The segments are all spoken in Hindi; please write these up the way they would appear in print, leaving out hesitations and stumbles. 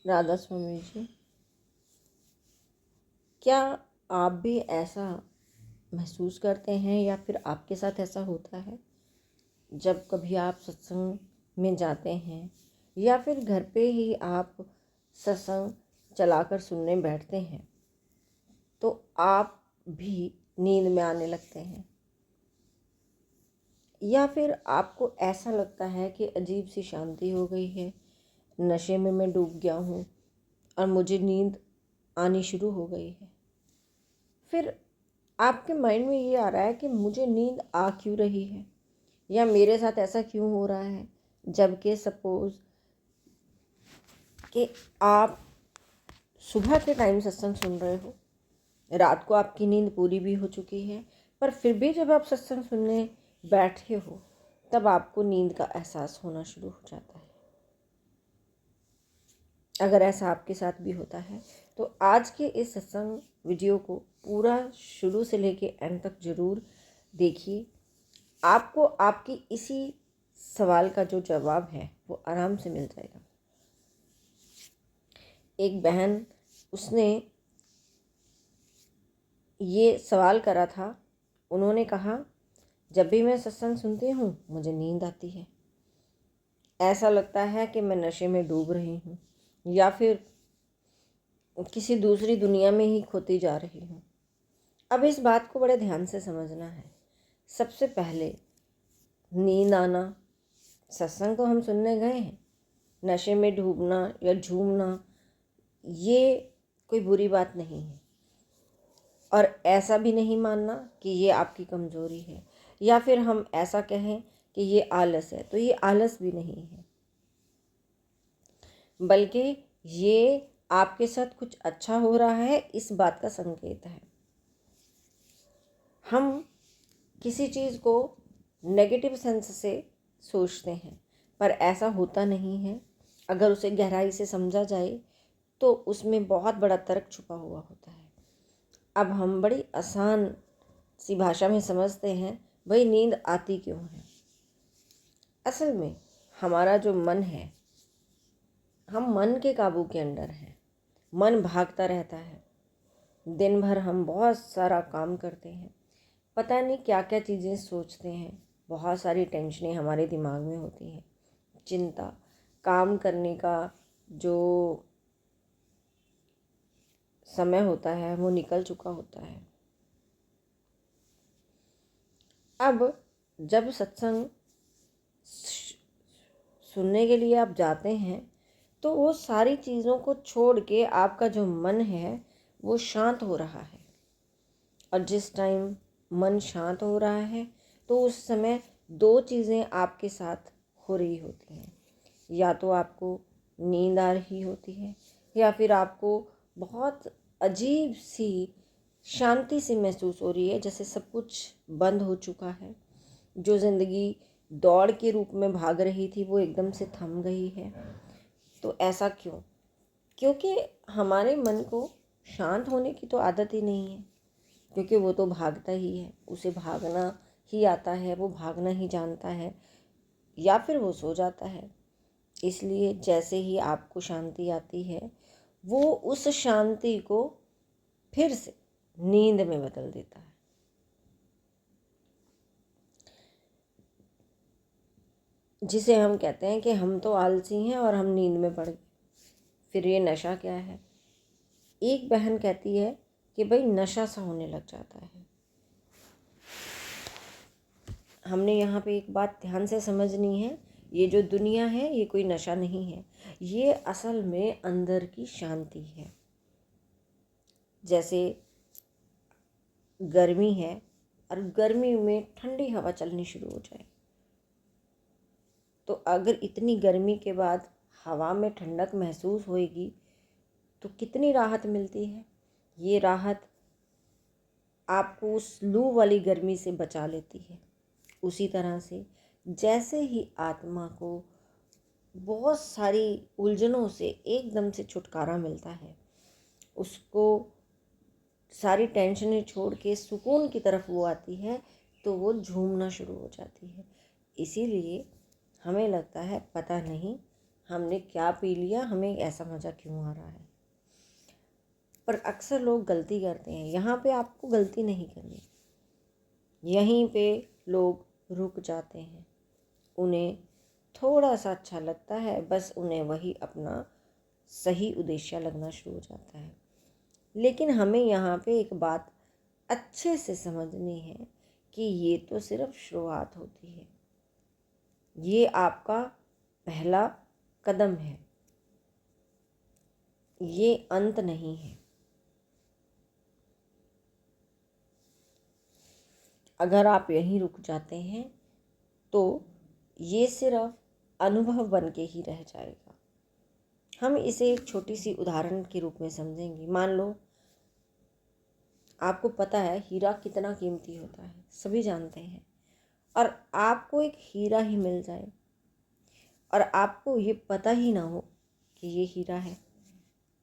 राधा स्वामी जी, क्या आप भी ऐसा महसूस करते हैं या फिर आपके साथ ऐसा होता है जब कभी आप सत्संग में जाते हैं या फिर घर पे ही आप सत्संग चलाकर सुनने बैठते हैं तो आप भी नींद में आने लगते हैं, या फिर आपको ऐसा लगता है कि अजीब सी शांति हो गई है, नशे में मैं डूब गया हूँ और मुझे नींद आनी शुरू हो गई है। फिर आपके माइंड में ये आ रहा है कि मुझे नींद आ क्यों रही है या मेरे साथ ऐसा क्यों हो रहा है, जबकि सपोज़ कि आप सुबह के टाइम सत्संग सुन रहे हो, रात को आपकी नींद पूरी भी हो चुकी है, पर फिर भी जब आप सत्संग सुनने बैठे हो तब आपको नींद का एहसास होना शुरू हो जाता है। अगर ऐसा आपके साथ भी होता है तो आज के इस सत्संग वीडियो को पूरा शुरू से लेके एंड तक ज़रूर देखिए। आपको आपकी इसी सवाल का जो जवाब है वो आराम से मिल जाएगा। एक बहन, उसने ये सवाल करा था, उन्होंने कहा जब भी मैं सत्संग सुनती हूँ मुझे नींद आती है, ऐसा लगता है कि मैं नशे में डूब रही हूँ या फिर किसी दूसरी दुनिया में ही खोती जा रही हूँ। अब इस बात को बड़े ध्यान से समझना है। सबसे पहले नींद आना, सत्संग तो हम सुनने गए हैं, नशे में डूबना या झूमना ये कोई बुरी बात नहीं है, और ऐसा भी नहीं मानना कि ये आपकी कमज़ोरी है या फिर हम ऐसा कहें कि ये आलस है, तो ये आलस भी नहीं है, बल्कि ये आपके साथ कुछ अच्छा हो रहा है इस बात का संकेत है। हम किसी चीज़ को नेगेटिव सेंस से सोचते हैं पर ऐसा होता नहीं है। अगर उसे गहराई से समझा जाए तो उसमें बहुत बड़ा तर्क छुपा हुआ होता है। अब हम बड़ी आसान सी भाषा में समझते हैं, भाई नींद आती क्यों है। असल में हमारा जो मन है, हम मन के काबू के अंडर हैं। मन भागता रहता है, दिन भर हम बहुत सारा काम करते हैं, पता नहीं क्या क्या चीज़ें सोचते हैं, बहुत सारी टेंशनें हमारे दिमाग में होती हैं, चिंता, काम करने का जो समय होता है वो निकल चुका होता है। अब जब सत्संग सुनने के लिए आप जाते हैं तो वो सारी चीज़ों को छोड़ के आपका जो मन है वो शांत हो रहा है, और जिस टाइम मन शांत हो रहा है तो उस समय दो चीज़ें आपके साथ हो रही होती हैं। या तो आपको नींद आ रही होती है या फिर आपको बहुत अजीब सी शांति सी महसूस हो रही है, जैसे सब कुछ बंद हो चुका है। जो ज़िंदगी दौड़ के रूप में भाग रही थी वो एकदम से थम गई है। तो ऐसा क्यों? क्योंकि हमारे मन को शांत होने की तो आदत ही नहीं है, क्योंकि वो तो भागता ही है, उसे भागना ही आता है, वो भागना ही जानता है, या फिर वो सो जाता है। इसलिए जैसे ही आपको शांति आती है वो उस शांति को फिर से नींद में बदल देता है। जिसे हम कहते हैं कि हम तो आलसी हैं और हम नींद में पड़ गए। फिर ये नशा क्या है? एक बहन कहती है कि भाई नशा सा होने लग जाता है। हमने यहाँ पे एक बात ध्यान से समझनी है, ये जो दुनिया है ये कोई नशा नहीं है, ये असल में अंदर की शांति है। जैसे गर्मी है और गर्मी में ठंडी हवा चलनी शुरू हो जाए, तो अगर इतनी गर्मी के बाद हवा में ठंडक महसूस होएगी तो कितनी राहत मिलती है। ये राहत आपको उस लू वाली गर्मी से बचा लेती है। उसी तरह से जैसे ही आत्मा को बहुत सारी उलझनों से एकदम से छुटकारा मिलता है, उसको सारी टेंशनें छोड़ के सुकून की तरफ वो आती है, तो वो झूमना शुरू हो जाती है। इसीलिए हमें लगता है पता नहीं हमने क्या पी लिया, हमें ऐसा मज़ा क्यों आ रहा है। पर अक्सर लोग गलती करते हैं, यहाँ पे आपको गलती नहीं करनी, यहीं पे लोग रुक जाते हैं। उन्हें थोड़ा सा अच्छा लगता है, बस उन्हें वही अपना सही उद्देश्य लगना शुरू हो जाता है। लेकिन हमें यहाँ पे एक बात अच्छे से समझनी है कि ये तो सिर्फ शुरुआत होती है, ये आपका पहला कदम है, ये अंत नहीं है। अगर आप यहीं रुक जाते हैं तो ये सिर्फ अनुभव बन के ही रह जाएगा। हम इसे एक छोटी सी उदाहरण के रूप में समझेंगे। मान लो आपको पता है हीरा कितना कीमती होता है, सभी जानते हैं, और आपको एक हीरा ही मिल जाए और आपको ये पता ही ना हो कि ये हीरा है,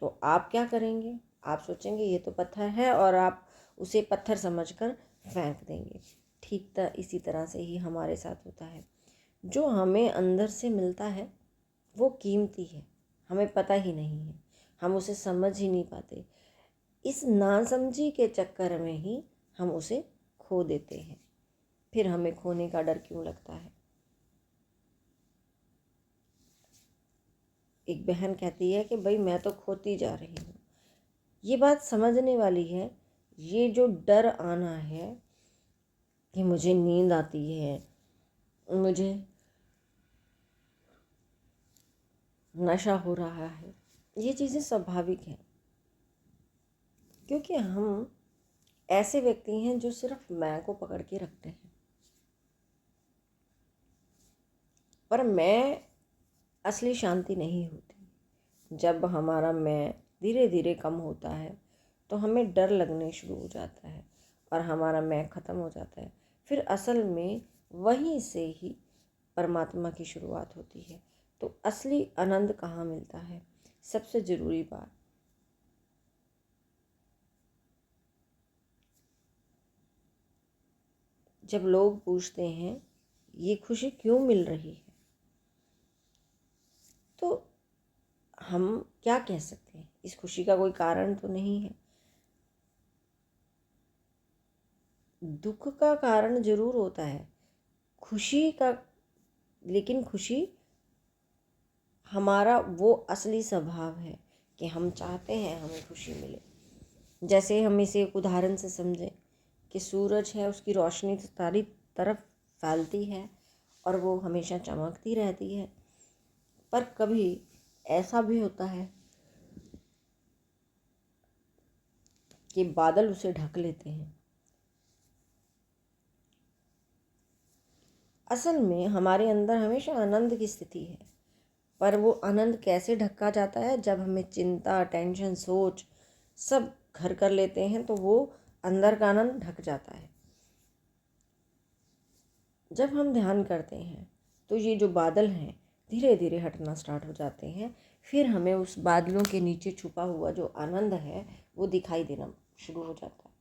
तो आप क्या करेंगे? आप सोचेंगे ये तो पत्थर है और आप उसे पत्थर समझकर फेंक देंगे। ठीक इसी तरह से ही हमारे साथ होता है। जो हमें अंदर से मिलता है वो कीमती है, हमें पता ही नहीं है, हम उसे समझ ही नहीं पाते। इस नासमझी के चक्कर में ही हम उसे खो देते हैं। फिर हमें खोने का डर क्यों लगता है? एक बहन कहती है कि भाई मैं तो खोती जा रही हूँ। ये बात समझने वाली है। ये जो डर आना है कि मुझे नींद आती है, मुझे नशा हो रहा है, ये चीज़ें स्वाभाविक हैं, क्योंकि हम ऐसे व्यक्ति हैं जो सिर्फ मैं को पकड़ के रखते हैं। पर मैं असली शांति नहीं होती। जब हमारा मैं धीरे धीरे कम होता है तो हमें डर लगने शुरू हो जाता है और हमारा मैं ख़त्म हो जाता है। फिर असल में वहीं से ही परमात्मा की शुरुआत होती है। तो असली आनंद कहाँ मिलता है? सबसे ज़रूरी बात, जब लोग पूछते हैं ये खुशी क्यों मिल रही है, तो हम क्या कह सकते हैं? इस खुशी का कोई कारण तो नहीं है। दुख का कारण जरूर होता है, खुशी का, लेकिन खुशी हमारा वो असली स्वभाव है कि हम चाहते हैं हमें खुशी मिले। जैसे हम इसे एक उदाहरण से समझें कि सूरज है, उसकी रोशनी तो सारी तरफ फैलती है और वो हमेशा चमकती रहती है। पर कभी ऐसा भी होता है कि बादल उसे ढक लेते हैं। असल में हमारे अंदर हमेशा आनंद की स्थिति है, पर वो आनंद कैसे ढका जाता है? जब हमें चिंता, टेंशन, सोच सब घर कर लेते हैं तो वो अंदर का आनंद ढक जाता है। जब हम ध्यान करते हैं तो ये जो बादल हैं धीरे धीरे हटना स्टार्ट हो जाते हैं। फिर हमें उस बादलों के नीचे छुपा हुआ जो आनंद है वो दिखाई देना शुरू हो जाता है।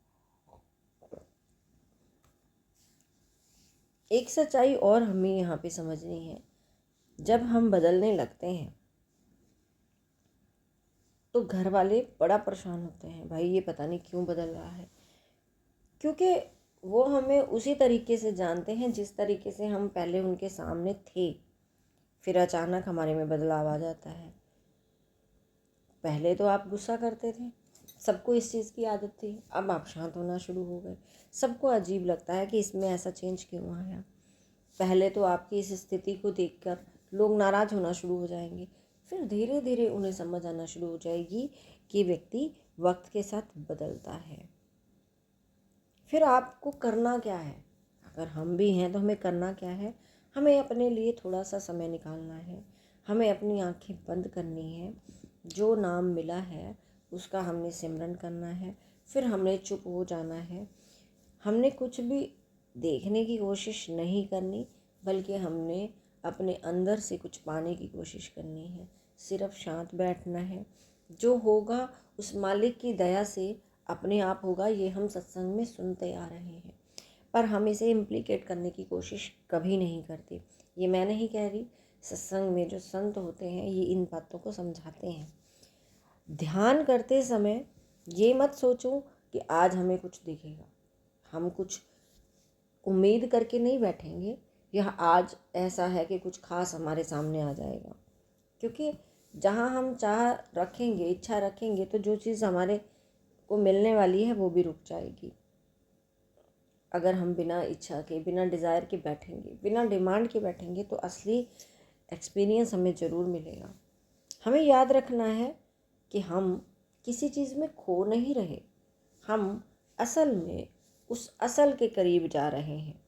एक सच्चाई और हमें यहाँ पे समझनी है, जब हम बदलने लगते हैं तो घर वाले बड़ा परेशान होते हैं, भाई ये पता नहीं क्यों बदल रहा है, क्योंकि वो हमें उसी तरीके से जानते हैं जिस तरीके से हम पहले उनके सामने थे। फिर अचानक हमारे में बदलाव आ जाता है। पहले तो आप गुस्सा करते थे, सबको इस चीज़ की आदत थी, अब आप शांत होना शुरू हो गए। सबको अजीब लगता है कि इसमें ऐसा चेंज क्यों आया। पहले तो आपकी इस स्थिति को देखकर लोग नाराज़ होना शुरू हो जाएंगे, फिर धीरे धीरे उन्हें समझ आना शुरू हो जाएगी कि व्यक्ति वक्त के साथ बदलता है। फिर आपको करना क्या है? अगर हम भी हैं तो हमें करना क्या है? हमें अपने लिए थोड़ा सा समय निकालना है, हमें अपनी आंखें बंद करनी है, जो नाम मिला है उसका हमने सिमरन करना है, फिर हमने चुप हो जाना है। हमने कुछ भी देखने की कोशिश नहीं करनी, बल्कि हमने अपने अंदर से कुछ पाने की कोशिश करनी है। सिर्फ शांत बैठना है, जो होगा उस मालिक की दया से अपने आप होगा। ये हम सत्संग में सुनते आ रहे हैं, पर हम इसे इम्प्लीकेट करने की कोशिश कभी नहीं करते। ये मैं नहीं कह रही, सत्संग में जो संत होते हैं ये इन बातों को समझाते हैं। ध्यान करते समय ये मत सोचो कि आज हमें कुछ दिखेगा, हम कुछ उम्मीद करके नहीं बैठेंगे यह आज ऐसा है कि कुछ खास हमारे सामने आ जाएगा, क्योंकि जहाँ हम चाह रखेंगे, इच्छा रखेंगे, तो जो चीज़ हमारे को मिलने वाली है वो भी रुक जाएगी। अगर हम बिना इच्छा के, बिना डिज़ायर के बैठेंगे, बिना डिमांड के बैठेंगे, तो असली एक्सपीरियंस हमें ज़रूर मिलेगा। हमें याद रखना है कि हम किसी चीज़ में खो नहीं रहे, हम असल में उस असल के करीब जा रहे हैं।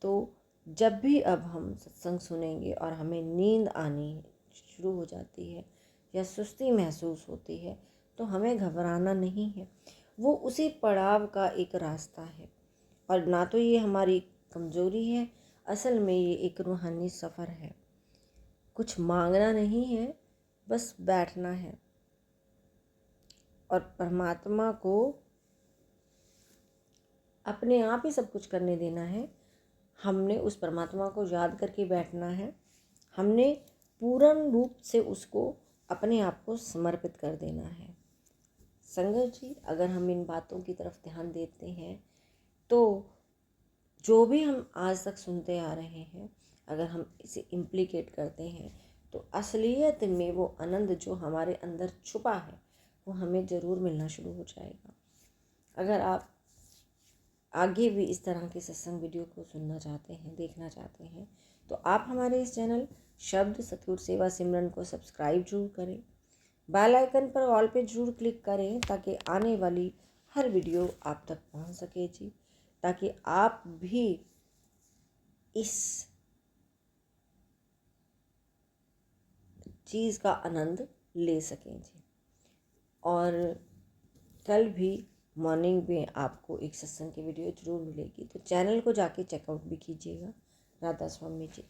तो जब भी अब हम सत्संग सुनेंगे और हमें नींद आनी शुरू हो जाती है या सुस्ती महसूस होती है, तो हमें घबराना नहीं है। वो उसी पड़ाव का एक रास्ता है, और ना तो ये हमारी कमज़ोरी है, असल में ये एक रूहानी सफ़र है। कुछ मांगना नहीं है, बस बैठना है और परमात्मा को अपने आप ही सब कुछ करने देना है। हमने उस परमात्मा को याद करके बैठना है, हमने पूर्ण रूप से उसको अपने आप को समर्पित कर देना है। संगत जी, अगर हम इन बातों की तरफ ध्यान देते हैं तो जो भी हम आज तक सुनते आ रहे हैं, अगर हम इसे इम्प्लीकेट करते हैं, तो असलियत में वो आनंद जो हमारे अंदर छुपा है वो हमें ज़रूर मिलना शुरू हो जाएगा। अगर आप आगे भी इस तरह के सत्संग वीडियो को सुनना चाहते हैं, देखना चाहते हैं, तो आप हमारे इस चैनल शब्द सतगुरु सेवा सिमरन को सब्सक्राइब जरूर करें, बेल आइकन पर ऑल पे जरूर क्लिक करें, ताकि आने वाली हर वीडियो आप तक पहुंच सके जी, ताकि आप भी इस चीज़ का आनंद ले सकें जी। और कल भी मॉर्निंग में आपको एक सत्संग की वीडियो जरूर मिलेगी, तो चैनल को जाके चेकआउट भी कीजिएगा। राधा स्वामी जी।